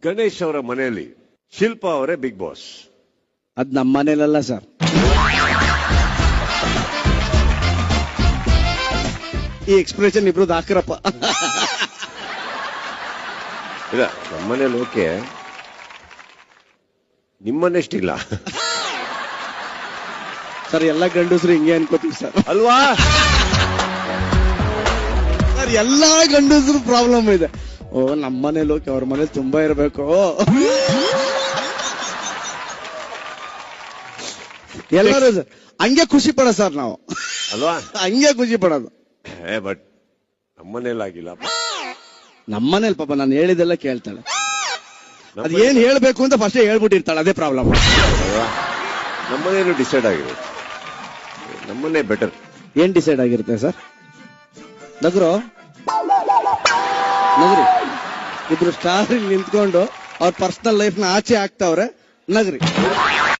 ಗಣೇಶ್ ಅವರ ಮನೆಯಲ್ಲಿ ಶಿಲ್ಪಾ ಅವರೇ ಬಿಗ್ ಬಾಸ್. ಅದ್ ನಮ್ಮ ಮನೇಲಲ್ಲ ಸರ್. ಈ ಎಕ್ಸ್ಪ್ರೆಷನ್ ಇಬ್ರು ಹಾಕ್ರಪ್ಪ. ಇಲ್ಲ, ನಮ್ಮನೇಲಿ ಓಕೆ, ನಿಮ್ಮನ್ನೆಷ್ಟಿಲ್ಲ ಸರ್. ಎಲ್ಲ ಗಂಡಸರು ಹಿಂಗೆ ಅನ್ಕೋತೀವಿ ಸರ್. ಅಲ್ವಾ ಸರ್? ಎಲ್ಲಾ ಗಂಡಸರು ಪ್ರಾಬ್ಲಮ್ ಇದೆ. ಓ, ನಮ್ಮ ಮನೇಲಿ ಓಕೆ, ಅವ್ರ ಮನೇಲಿ ತುಂಬಾ ಇರಬೇಕು. ಎಲ್ಲರೂ ಸರ್ ಹಂಗೆ ಖುಷಿ ಪಡ ಸರ್ ನಾವು. ಅಲ್ವಾ? ಹಂಗೆ ಖುಷಿ ಪಡೋದು. ಬಟ್ ನಮ್ಮನೇಲಾಗಿಲ್ಲ. ನಮ್ಮನೇಲಿ ಪಾಪ ನಾನು ಹೇಳಿದೆಲ್ಲ ಕೇಳ್ತಾಳೆ. ಅದ್ ಏನ್ ಹೇಳ್ಬೇಕು ಅಂತ ಫಸ್ಟ್ ಹೇಳ್ಬಿಟ್ಟಿರ್ತಾಳೆ. ಅದೇ ಪ್ರಾಬ್ಲಮ್. ನಮ್ಮನೇನು ಡಿಸೈಡ್ ಆಗಿರುತ್ತೆ. ನಮ್ಮನ್ನೇ ಬೆಟರ್. ಏನ್ ಡಿಸೈಡ್ ಆಗಿರುತ್ತೆ ಸರ್? ನಗರು ನಗರಿ. ಇಬ್ರು ಸ್ಟಾರ್ ನಿಂತ್ಕೊಂಡು ಅವ್ರ ಪರ್ಸನಲ್ ಲೈಫ್ ನ ಆಚೆ ಹಾಕ್ತಾವ್ರೆ. ನಗರಿ.